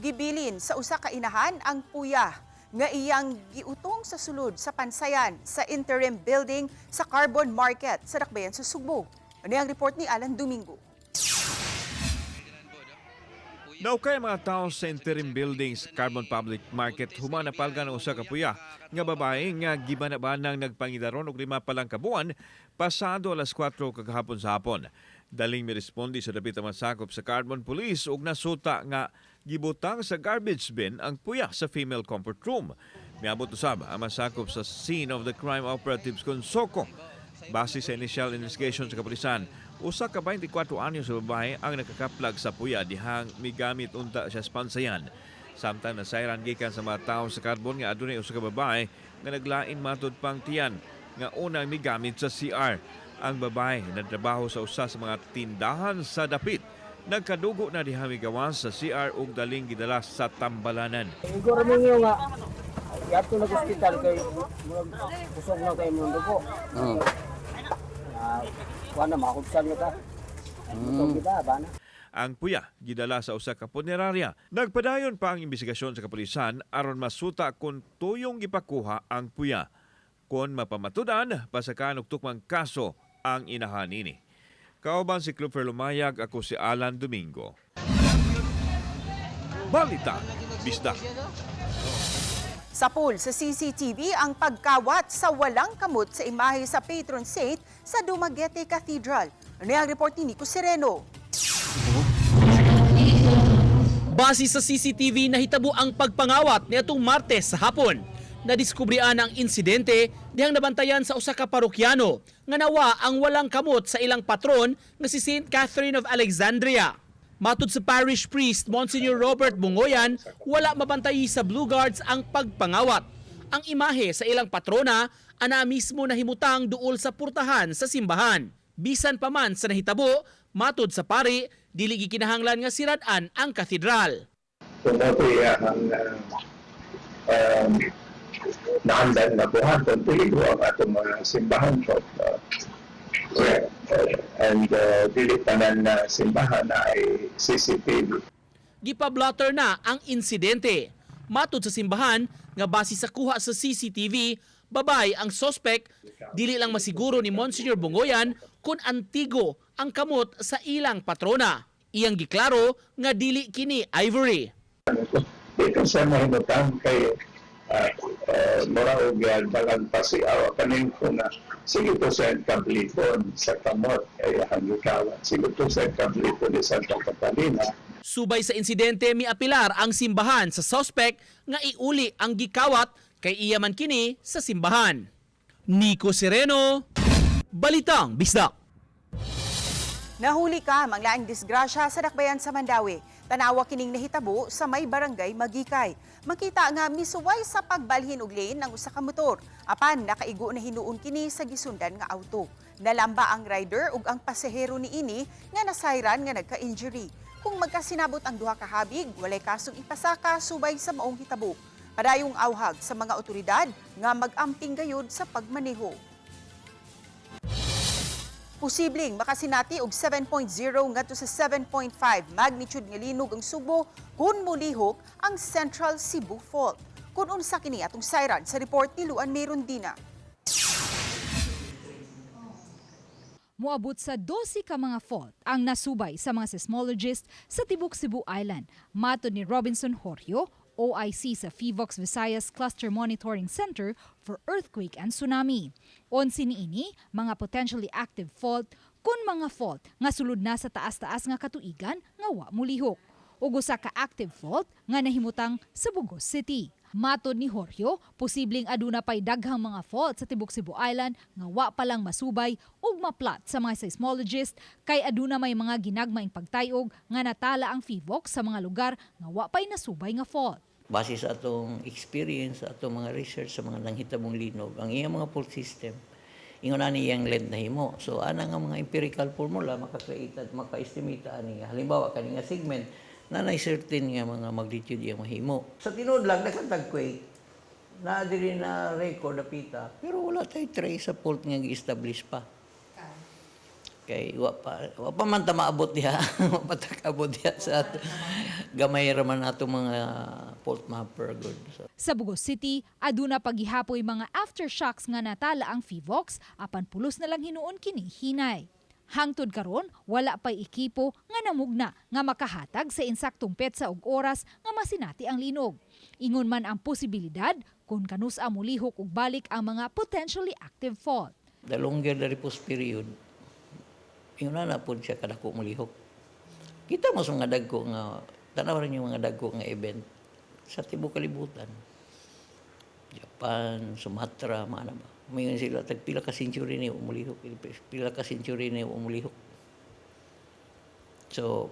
Gibilin sa usa ka inahan ang puya nga iyang giutong sa sulod sa pansayan sa interim building sa Carbon Market sa Dakbayan sa Subo. Ano ang report ni Alan Domingo? Naukay mga tao sa interim buildings Carbon Public Market humanapalgan ng usa ka puya nga babae nga gibanabanang nagpangidaron og 5 pa lang ka buwan pasado alas 4 kagahapon sa hapon. Daling mirespondi sa dapit ang masakop sa Carbon Police ug nasuta nga gibutang sa garbage bin ang puya sa female comfort room. Miabot usab ang masakop sa scene of the crime operatives kon Soko. Base sa initial investigation sa kapulisan, usa ka 24 anyos sa babae ang nakakaplag sa puya dihang migamit unta siya sa pansayan. Samtang nasayran gikan sa mga tao sa Carbon nga adunay usa ka babae nga naglain matud pang tiyan nga unang migamit sa CR. Ang babae nagtrabaho sa usa sa mga tindahan sa dapit. Nagkadugo na dihang migawas sa CR ug daling gidala sa tambalanan. Siguro ninyo nga, yato na hospital kay kusog na kayo mundo po. Kuha na, makakubsan nyo ka. Itong kita, bana. Ang puya gidala sa usa ka punerarya. Nagpadayon pa ang imbestigasyon sa kapulisan aron masuta kung tuyong gipakuha ang puya. Kung mapamatudan, pasakan og tukmang kaso ang inahan ini. Kauban si Clubfer Lumayag, ako si Alan Domingo. Balita, Bisda. Sa pool sa CCTV ang pagkawat sa walang kamot sa imahe sa patron saint sa Dumaguete Cathedral. Ano ang report ni Nico Sereno? Base sa CCTV, nahitabo ang pagpangawat niadtong Martes sa hapon. Nadiskubrian ang insidente dihang nabantayan sa usa ka parokyano nga nawa ang walang kamot sa ilang patron nga si St. Catherine of Alexandria. Matud sa parish priest Monsignor Robert Bungoyan, wala mabantayi sa Blue Guards ang pagpangawat. Ang imahe sa ilang patrona ana mismo nahimutang duol sa purtahan sa simbahan. Bisan pa man sa nahitabo, matud sa pari, dili gikinahanglan nga sirad-an ang katedral. Kung naandan na buhan kung peligro ang atong mga simbahan po. And dili tanan na simbahan na ay CCTV. Gipablotter na ang insidente. Matud sa simbahan nga base sa kuha sa CCTV, babay ang suspect, dili lang masiguro ni Monsignor Bungoyan kung antigo ang kamot sa ilang patrona. Iyang giklaro nga dili kini ivory. Dito sa mahimutang kay mura o balang pasiaw kanin ko na sige to sa kabliton sa kamot ay hangitawa sige to sa kabliton ni Santa Catalina. Subay sa insidente, miapilar ang simbahan sa suspect nga iuli ang gikawat kay iya man kini sa simbahan. Nico Sereno, Balitang Bisdak. Nahuli ka manglaing disgrasya sa Dakbayan sa Mandawi. Tanawa kining nahitabo sa may barangay Magikay. Makita nga misuway sa pagbalhin og lane ng usa ka motor. Apan nakaigo na hinuon kini sa gisundan nga auto. Nalamba ang rider ug ang pasahero niini nga nasayran nga nagka-injury. Kung magkasinabot ang duha ka habig, walay kasong ipasaka subay sa maong hitabo. Padayong awhag sa mga otoridad nga mag-amping gayud sa pagmaneho. Posibleng makasinati og 7.0 ngadto sa 7.5 magnitude nga linog ang Subo kun molihok ang Central Cebu Fault. Kun unsa kini atong sayran sa report ni Luan Merondina. Moabot sa 12 ka mga fault ang nasubay sa mga seismologist sa Tibok Cebu Island. Matod ni Robinson Horrio, OIC sa FIVOX Visayas Cluster Monitoring Center for Earthquake and Tsunami. Onsi niini mga potentially active fault kun mga fault nga sulod na sa taas-taas nga katuigan nga wa molihok. Ug usa ka active fault nga nahimutang sa Bugos City. Matod ni Horrio, posibleng aduna pay daghang mga fault sa Tibok Cebu Island nga wa pa lang masubay ug maplat sa mga seismologist kay aduna may mga ginagmaing pagtayog nga natala ang FIVOX sa mga lugar nga wa pay nasubay nga fault. Base sa atong experience, sa atong mga research sa mga nanghitabong linog, ang iyang mga fault system, ingon ani iyang length na himo. So ana nga mga empirical formula maka-create at maka-estimate ani. Halimbawa kani nga segment na certain nga mga magnitude iyang mahimo. Sa tinuod lang nakatag-quake, na diri na record apita, pero wala tay trace sa fault nga gi-establish pa. Kay wa pa man ta maabot diha, wa pa ta kaabot diha sa gamay ra man ato mga fault mapper good. So, Sa Bugos City, aduna paghihapoy mga aftershocks nga natala ang FIVOX, apan pulos na lang hinuon kini hinay. Hangtod karon, wala pay ekipo nga namugna nga makahatag sa insaktong petsa ug oras nga masinati ang linog. Ingon man ang posibilidad kung kanus-a mulihok ug balik ang mga potentially active fault. the longer the repose period, yun na po siya kadako mulihok. Kita mo sa mga dagko nga, tanaw rin yung mga dagko nga event sa tibuok kalibutan. Japan, Sumatra, maana ba? Mayon sila, tagpila ka century ni umulihok. Pila ka century ni umulihok. So,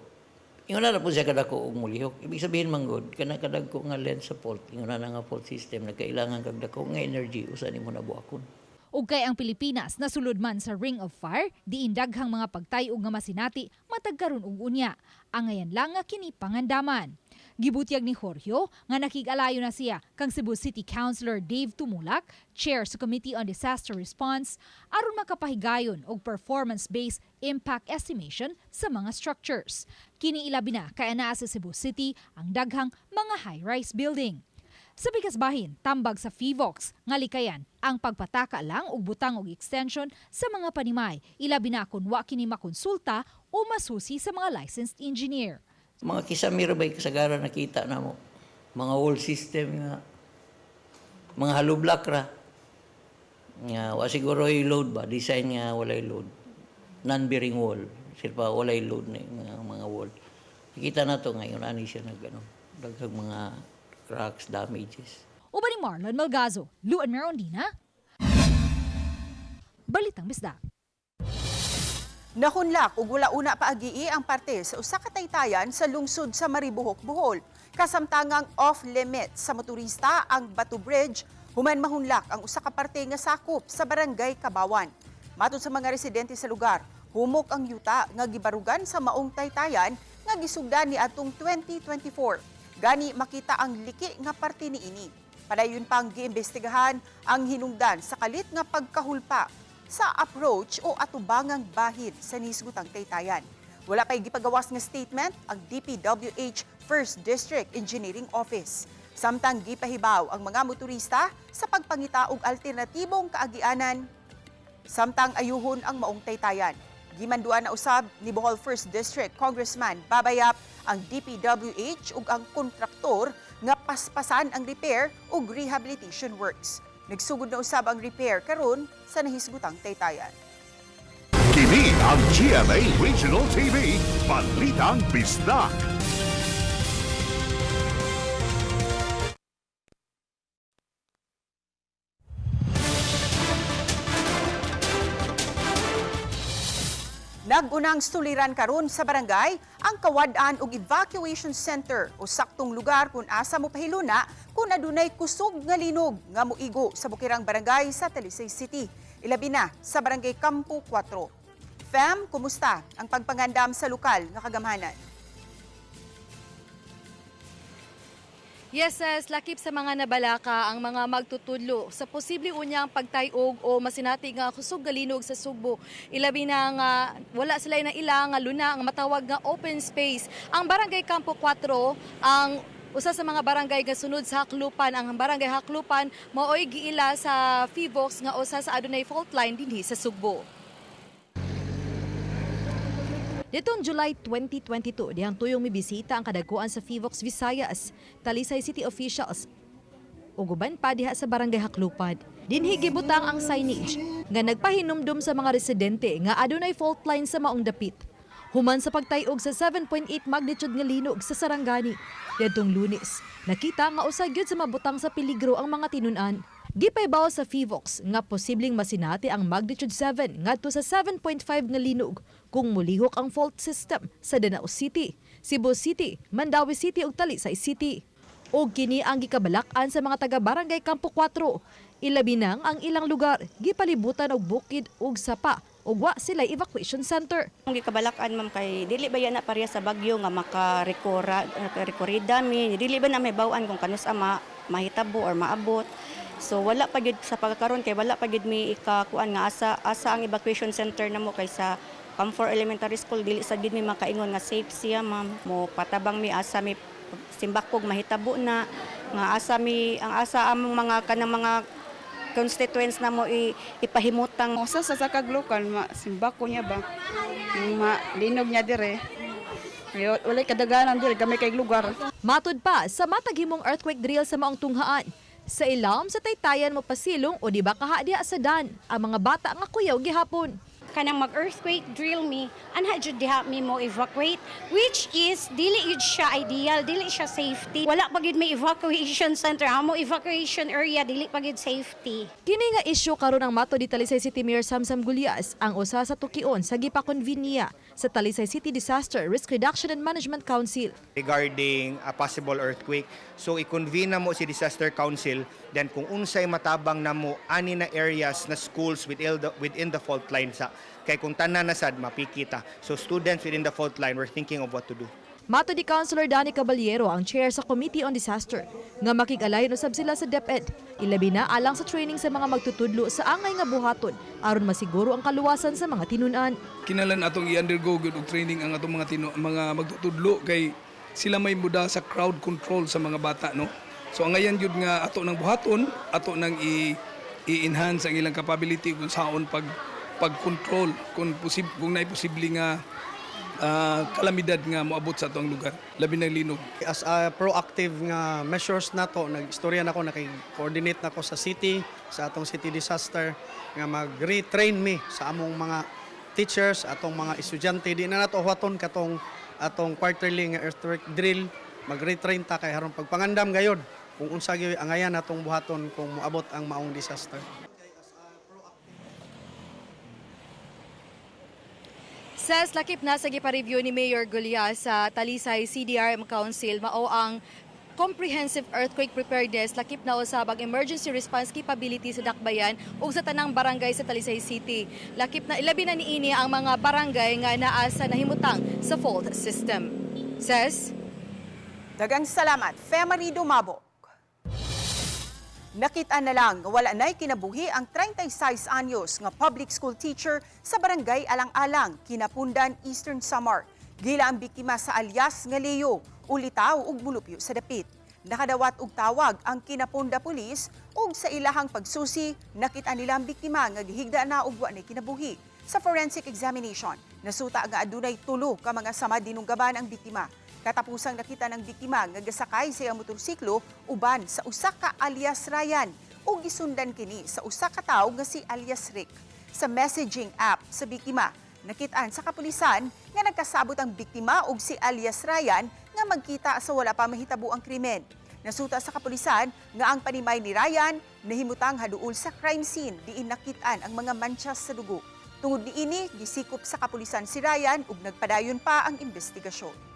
yun na po siya kadako umulihok. Ibig sabihin manggod, kadagko nga lens sa fault, yun na nga fault system, nagkailangan kagdako nga energy, usan mo na buakon. Ug kay ang Pilipinas nasulod man sa Ring of Fire, diin daghang mga pagtayog nga masinati matag karon og unya. Angayan lang nga kini pangandaman. Gibutyag ni Jorge nga nakig-alayo na siya kang Cebu City Councilor Dave Tumulak, chair sa Committee on Disaster Response, aron makapahigayon og performance-based impact estimation sa mga structures. Kini ilabi na kay anaa sa Cebu City ang daghang mga high-rise building. Sa bigas bahin, tambag sa FIVOX, nga likayan ang pagpataka lang og butang og extension sa mga panimay, ilabi na kung wa kini makonsulta o masusi sa mga licensed engineer. Mga kisamira ba'y kasagaran nakita na mo? Mga wall system nga, mga hollow block ra. Nga, wa siguro yung load ba? Design nga walay load. Non-bearing wall. Sila walay load na yung mga wall. Nakita na to ngayon, ani siya daghang mga cracks, damages. Uban ni Marlon Malgazo, Luan Merondina, Balitang Bisdak. Nahunlak ug wala una paagii ang parte sa usa ka taytayan sa lungsod sa Maribohok, Bohol. Kasamtangang off-limit sa motorista ang Batu Bridge, human mahunlak ang usa ka parte nga sakop sa barangay Kabawan. Matod sa mga residente sa lugar, humok ang yuta nga gibarugan sa maong taytayan nga gisugdan ni atong 2024. Gani makita ang liki nga parte niini. Padayon pang giimbestigahan ang hinungdan sa kalit nga pagkahulpa sa approach o atubangang bahid sa nisgutang taytayan. Wala pay gipagawas nga statement ang DPWH 1st District Engineering Office. Samtang gipahibaw ang mga motorista sa pagpangita og alternatibong kaagianan. Samtang ayuhon ang maong taytayan. Gimanduan na usab ni Bohol 1st District Congressman Babayap ang DPWH ug ang kontraktor nga paspasan ang repair ug rehabilitation works. Nagsugod na usab ang repair karon sa nahisgutang taytayan. Kini ang GMA Regional TV, Balitang Bisdak. Nagunang suliran karon sa barangay ang kawad-an og evacuation center o saktong lugar kung asa mo pahiluna kung adunay kusog nga linog nga moigo sa bukirang barangay sa Talisay City. Ilabi na sa barangay Campo 4. Fam, kumusta ang pagpangandam sa lokal nga kagamhanan? Yes, lakip sa mga nabalaka ang mga magtutudlo sa posibleng unyang pagtayog o masinati nga kusog galinog sa Sugbo. Ilabi na nga wala sila na ilang luna ang matawag nga open space. Ang barangay Campo 4 ang usa sa mga barangay nga sunod sa Haklupan. Ang barangay Haklupan maoy giila sa FIVOX nga usa sa adunay fault line dinhi sa Sugbo. Nitong July 2022, dihang tuyong mibisita ang kadagkuan sa FIVOX Visayas, Talisay City officials, uguban pa diha sa barangay Haklupan. Dinhi gibutang ang signage nga nagpahinumdum sa mga residente nga adunay fault line sa maong dapit. Human sa pagtayog sa 7.8 magnitude nga linog sa Sarangani. Diyadtong Lunes, nakita nga usa gyud sa mabutang sa peligro ang mga tinun-an. Gipaybaw sa FIVOX nga posibleng masinati ang magnitude 7 ngadto sa 7.5 nga linog kung mulihok ang fault system sa Danao City, Cebu City, Mandawi City ug Talisay City. Og kini ang gikabalak-an sa mga taga-barangay Campo 4. Ilabi nang ang ilang lugar gipalibutan og bukid ug sapa ug wa sila evacuation center. Ang gikabalak-an ma'am kay dili ba yan na pareha sa bagyo nga makarekorida mi, dili ba na may bawaan kung kanus mahitabo or maabot. So wala pa gyud sa pagkakaron kay wala pa gyud mi ikakuan nga asa ang evacuation center namo kaysa Camfor Elementary School dili sa gid mi makaingon nga safe siya ma'am. Mo patabang mi asa mi simbakog mahitabo na nga ang asa among mga kanang mga constituents na mo ipahimutang Usa sa sakaglukan simbako niya ba. Linog niya dire. Wala kadaganan dire gamay kay lugar. Matud pa sa matagimong earthquake drill sa maong tunghaan. Sa ilam sa taytayan mo pasilong o di ba kaha diha sa dan ang mga bata nga kuyaw gihapon. Kanang mag-earthquake drill me, anha jud diha mi mo evacuate, which is dili yun siya ideal, dili siya safety. Wala pa gid may evacuation center, amo evacuation area dili pa gid safety. Kini nga isyu karon ang mato di Talisay City Mayor Samsam Gulyas ang usa sa tukion sa gipakonvinya sa Talisay City Disaster Risk Reduction and Management Council. Regarding a possible earthquake, so i-convene na mo si Disaster Council, then kung unsay matabang na mo ani na areas na schools within the fault line sa kay kung tanan na sad mapikita. So students within the fault line, we're thinking of what to do. Mato di Councilor Danny Caballero ang chair sa Committee on Disaster nga makig-alayon usab sila sa DepEd. Ilabi na alang sa training sa mga magtutudlo sa angay nga buhaton aron masiguro ang kaluwasan sa mga tinun-an. Kinahanglan atong i-undergo gyud og training ang atong mga magtutudlo kay sila may muda sa crowd control sa mga bata, no. So angayan gyud nga ato nang buhaton, ato nang i-enhance ang ilang capability kung saon pag-control kung naay posible nga kalamidad nga moabot sa atong lugar, labi ng linog. As a proactive nga measures nato, nag-istorya nako, nakikoordinate nako sa city, sa atong city disaster nga mag-retrain me sa among mga teachers, atong mga estudyante. Di na nato huwaton katong atong quarterly nga earthquake drill, mag-retrain ta kay haron pagpangandam gayod kung unsa gyud angayan natong buhaton kung moabot ang maong disaster. Ses lakip na sa gipa-review ni Mayor Gulyas sa Talisay CDRM Council mao ang comprehensive earthquake preparedness lakip na usab ang emergency response capability sa dakbayan ug sa tanang barangay sa Talisay City. Lakip na ilabi na niini ang mga barangay nga naa sa nahimutang sa fault system. Ses, Dagang salamat, Femarido Mabok. Nakita na lang nga wala na'y kinabuhi ang 36 anyos nga public school teacher sa barangay Alang-Alang, Kinapundan, Eastern Samar. Gila ang biktima sa alias nga Leo, ulitaw ug mulupyo sa dapit. Nakadawat og tawag ang Kinapunda Police ug sa ilahang pagsusi, nakita nila ang biktima nga gihigda na og wa na'y kinabuhi. Sa forensic examination, nasuta nga adunay 3 ka mga sama dinunggaban ang biktima. Katapusang nakita ng biktima nga gasakay sa iyang motorsiklo uban sa usa ka alias Ryan ug gisundan kini sa usa ka tawo nga si alias Rick. Sa messaging app sa biktima, nakitaan sa kapulisan nga nagkasabot ang biktima ug si alias Ryan nga magkita sa wala pa mahitabo ang krimen. Nasuta sa kapulisan nga ang panimay ni Ryan nahimutang haduol sa crime scene diin nakitaan ang mga manchas sa dugo. Tungod niini, gisikop sa kapulisan si Ryan ug nagpadayon pa ang investigasyon.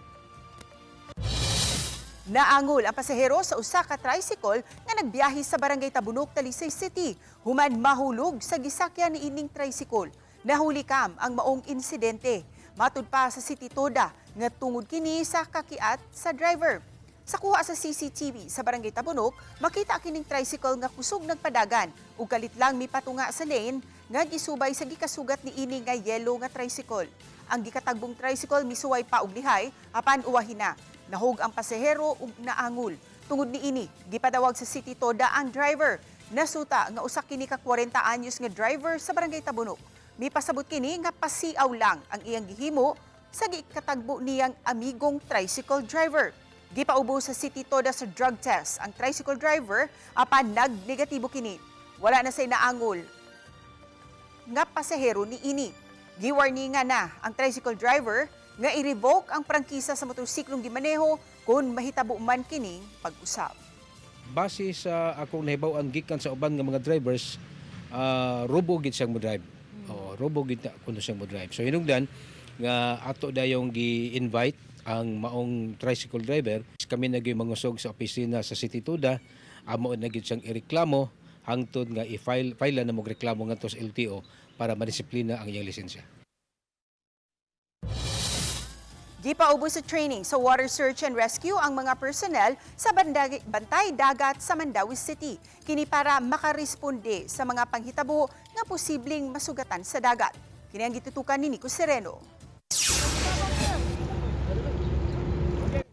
Naangol ang pasahero sa usa ka tricycle nga nagbiyahe sa barangay Tabunok, Talisay City. Human mahulog sa gisakyan ni ining tricycle. Nahuli kam ang maong insidente. Matud pa sa City Toda nga tungod kini sa kakiat sa driver. Sa kuha sa CCTV sa barangay Tabunok, makita kining tricycle nga kusog nagpadagan ug kalit lang mipatunga sa lane nga gisubay sa gikasugat ni ini nga yellow nga tricycle. Ang gikatagbong tricycle misuway pa og lihay apan uwahin na. Nahog ang pasahero ug naangol. Tungod niini, gipadawag sa City Toda ang driver. Nasuta nga usa kini ka 40 anyos nga driver sa barangay Tabunok. Mipasabot kini nga pasiaw lang ang iyang gihimo sa gikatagbo niyang amigong tricycle driver. Gipaubo sa City Toda sa drug test ang tricycle driver apan nag-negatibo kini. Wala na say naangol nga pasahero niini. Giwarningan na ang tricycle driver nga i-revoke ang prangkisa sa motorsiklong gimaneho kung mahitabo man kining pag-usab. Base sa akong nahibaw-an gikan sa uban nga mga drivers, robo gid siyang mo drive. Robo gid kuno siyang mo drive. So hinungdan nga ato dayong gi-invite ang maong tricycle driver. Kami nagyoy mangusog sa opisina sa City Toda, amo na gid siyang ireklamo hangtod nga i-file na mo reklamo ngadto sa LTO para madisiplina ang iyang lisensya. Gipaubo sa training sa water search and rescue ang mga personnel sa bantay dagat sa Mandawi City. Kini para makaresponde sa mga panghitabo nga posibleng masugatan sa dagat. Kini ang gitutukan ni Nico Sereno.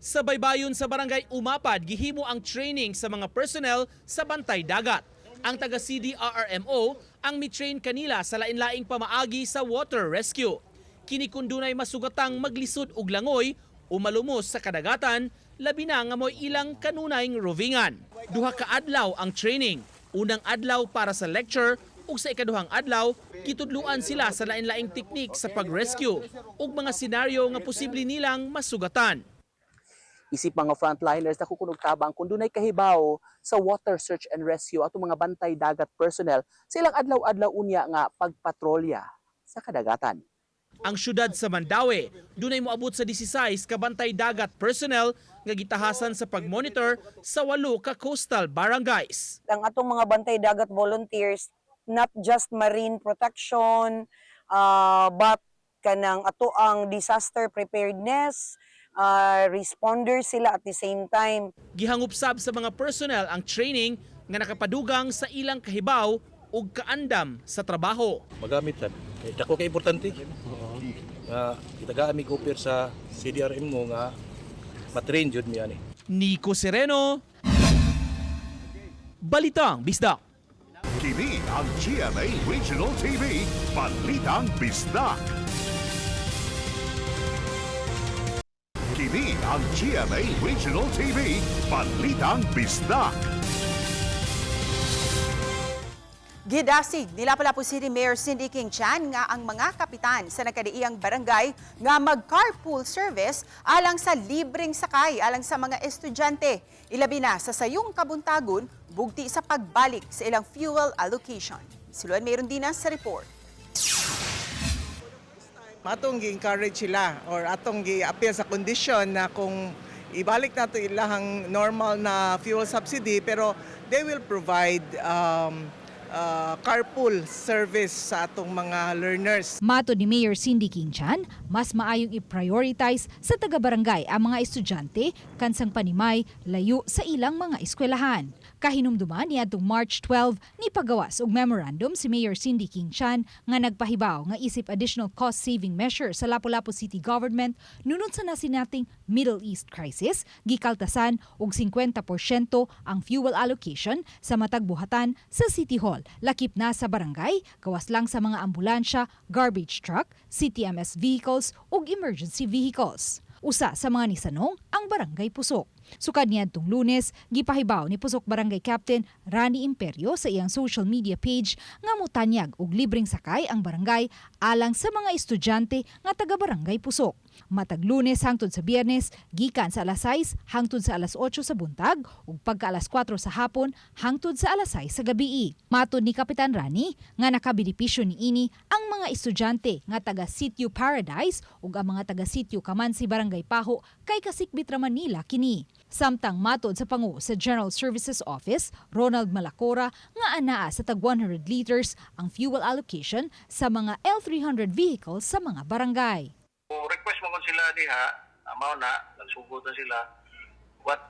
Sa baybayon sa barangay Umapad, gihimo ang training sa mga personnel sa bantay dagat. Ang taga CDRRMO ang mitrain kanila sa lain-laing pamaagi sa water rescue. Kini kun dunay masugatang maglisod og langoy o malumos sa kadagatan, labi na nga mo'y ilang kanunayng rovingan. Duha ka adlaw ang training. Unang adlaw para sa lecture ug sa ikaduhang adlaw, kitudluan sila sa lain-laing teknik sa pag-rescue ug mga senaryo nga posible nilang masugatan. Isip mga frontliners na kukunog tabang kung dunay kahibaw sa water search and rescue ato mga bantay dagat personnel sa ilang adlaw-adlaw unya nga pagpatrolya sa kadagatan. Ang syudad sa Mandaue, dunay moabot sa 16 ka bantay dagat personnel nga gitahasan sa pagmonitor sa 8 ka coastal barangays. Ang atong mga bantay dagat volunteers, not just marine protection, but kanang ato ang disaster preparedness, responders sila at the same time. Gihangupsab sa mga personnel ang training nga nakapadugang sa ilang kahibaw ug kaandam sa trabaho. Magamit sad. Dako kay importante. Itagaan mi cooper sa CDRM mo nga matrain jud mi ani. Nico Sereno, Balitang Bisdak. Kini ang GMA Regional TV, Balitang Bisdak. Kini ang GMA Regional TV, Balitang Bisdak. Gidasig nila pala po City Mayor Cindy King Chan nga ang mga kapitan sa nagkadiiyang barangay nga mag-carpool service alang sa libreng sakay alang sa mga estudyante. Ilabi na sa sayong kabuntagon, bugti sa pagbalik sa ilang fuel allocation. Si Luan Mayroon Dinas sa report. Atong gi-encourage sila or atong gi-appeal sa condition na kung ibalik nato ilahang normal na fuel subsidy pero they will provide carpool service sa atong mga learners. Mato ni Mayor Cindy King Chan, mas maayong i-prioritize sa taga-barangay ang mga estudyante kansang panimay layo sa ilang mga eskwelahan. Kahinumduman niadtong March 12 ni pagawas og memorandum si Mayor Cindy King Chan nga nagpahibaw nga isip additional cost-saving measure sa Lapu-Lapu City Government nunod sa nasinating Middle East crisis, gikaltasan og 50% ang fuel allocation sa matag buhatan sa City Hall, lakip na sa barangay, gawas lang sa mga ambulansya, garbage truck, CTMS vehicles ug emergency vehicles. Usa sa mga nisanong ang Barangay Pusok. Sukad niadtong Lunes, gipahibaw ni Pusok Barangay Captain Rani Imperio sa iyang social media page nga mutanyag og libreng sakay ang barangay alang sa mga estudyante nga taga Barangay Pusok. Matag Lunes hangtod sa Biyernes, gikan sa alas 6 hangtod sa alas 8 sa buntag ug pagka alas 4 sa hapon hangtod sa alas 6 sa gabii. Matod ni Kapitan Rani nga nakabenepisyo niini ang mga estudyante nga taga Sitio Paradise ug ang mga taga Sitio Kamansi Barangay Paho kay Kasikbit ra Manila kini. Samtang matod sa pangu sa General Services Office, Ronald Malacora, nga anaa sa tag 100 liters ang fuel allocation sa mga L300 vehicles sa mga barangay. Request mo kung sila diha, mao na, nagsugod na sila. But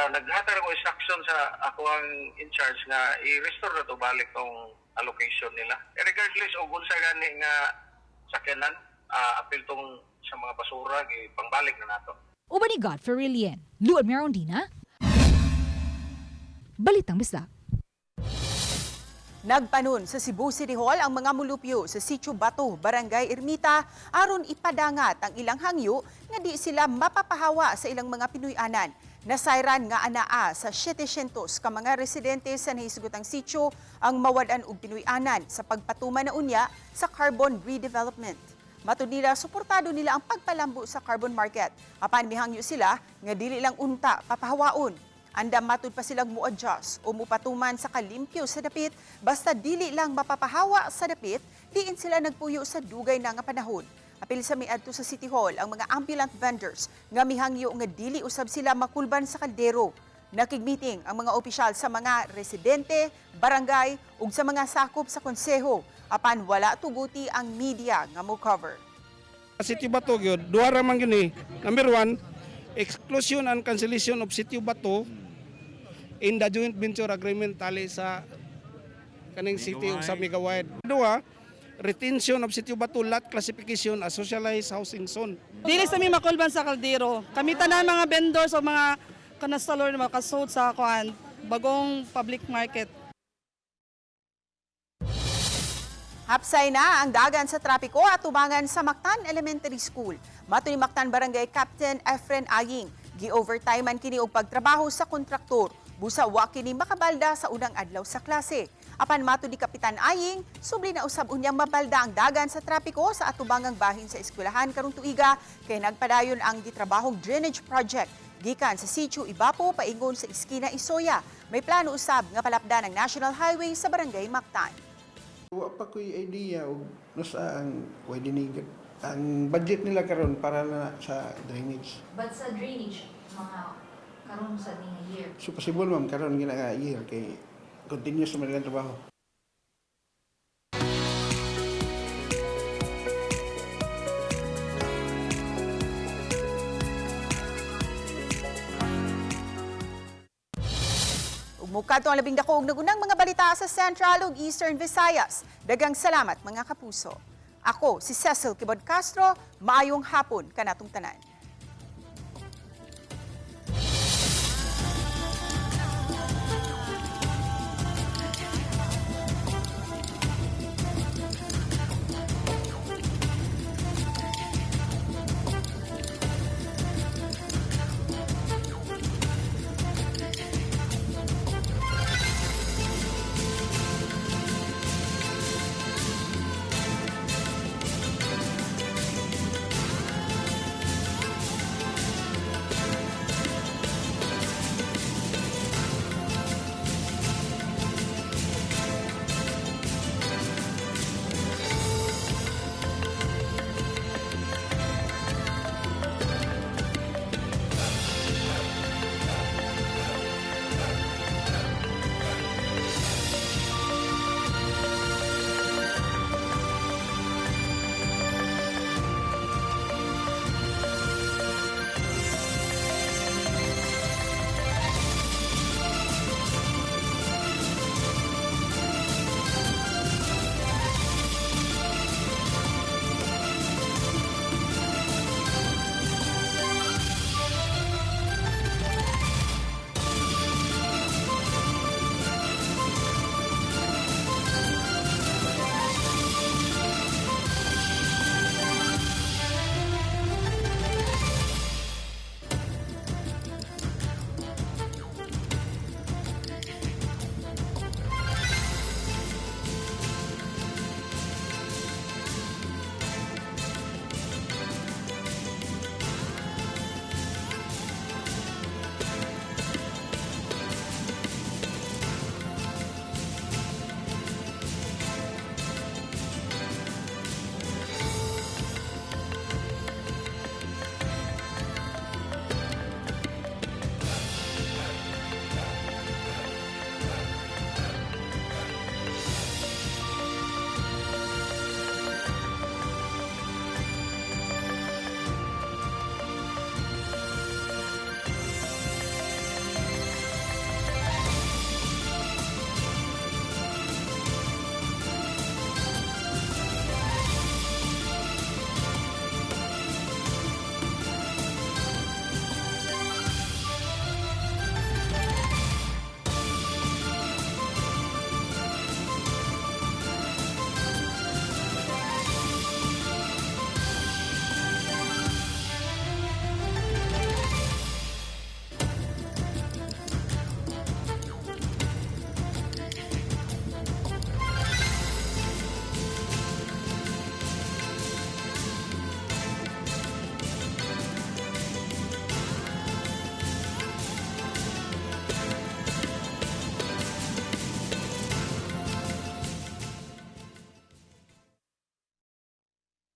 naghatag ako instruction sa ako ang in charge nga i-restore na to balik tong allocation nila. Regardless o kung sa gani nga sakyanan, apil tong sa mga basura, pangbalik na nato. Uban ni Godfrey Rilien, Luan Merondina, Balitang Bisdak. Nagpanon sa Cebu City Hall ang mga mulupyo sa Sitio Bato, Barangay Ermita aron ipadangat ang ilang hangyo nga di sila mapapahawa sa ilang mga Pinoy-anan. Nasayran nga anaa sa 700 ka mga residente sa nahisgutang sitio ang mawadan og Pinoy-anan sa pagpatuman na unya sa carbon redevelopment. Matud nila, suportado nila ang pagpalambo sa carbon market. Apan mihangyo sila nga dili lang unta papahawaon. Andam matud pa silang mu-adjust o mupatuman sa kalimpyo sa dapit, basta dili lang mapapahawa sa dapit, diin sila nagpuyo sa dugay na nga panahon. Apil sa miadto sa City Hall ang mga ambulant vendors nga mihangyo nga dili usab sila makulban sa kaldero. Nakigmeeting ang mga opisyal sa mga residente, barangay ug sa mga sakop sa konseho, apan wala tuguti ang media nga mo cover. Sitio Bato gyud, duha ra man gyud ni. Number 1, exclusion and cancellation of Sitio Bato in the joint venture agreement tali sa kaning city ug sa Migawide. Duha, retention of Sitio Bato lot classification as socialized housing zone. Dili sa mi makulban sa kaldero. Kami tanan mga vendors o mga kanastalor na makasod sa kuan bagong public market. Hapsay na ang dagan sa trapiko at tubangan sa Mactan Elementary School. Mato ni Mactan Barangay Captain Efren Aying, gi-overtimean kini og pagtrabaho sa kontraktor. Busa wa kini makabalda sa unang adlaw sa klase. Apan mato ni Kapitan Aying, subli na usab unyang mabalda ang dagan sa trapiko sa atubangang bahin sa eskwelahan karong tuiga kay nagpadayon ang gitrabahong drainage project. Gikan sa Sitio Ibapo paingon sa Iskina Isoya. May plano usab nga palapdan ang National Highway sa Barangay Mactan. Wa pa ko'y idea og nasa ang pwede ni ang budget nila karon para na sa drainage. But sa drainage, mga karon sa year. So possible ma'am karon gina nga year kay continuous sa mga trabaho. Mukad ang labing dako og nagunang mga balita sa Central ug Eastern Visayas. Daghang salamat mga kapuso. Ako si Cecil Kibod Castro, maayong hapon kanatong tanan.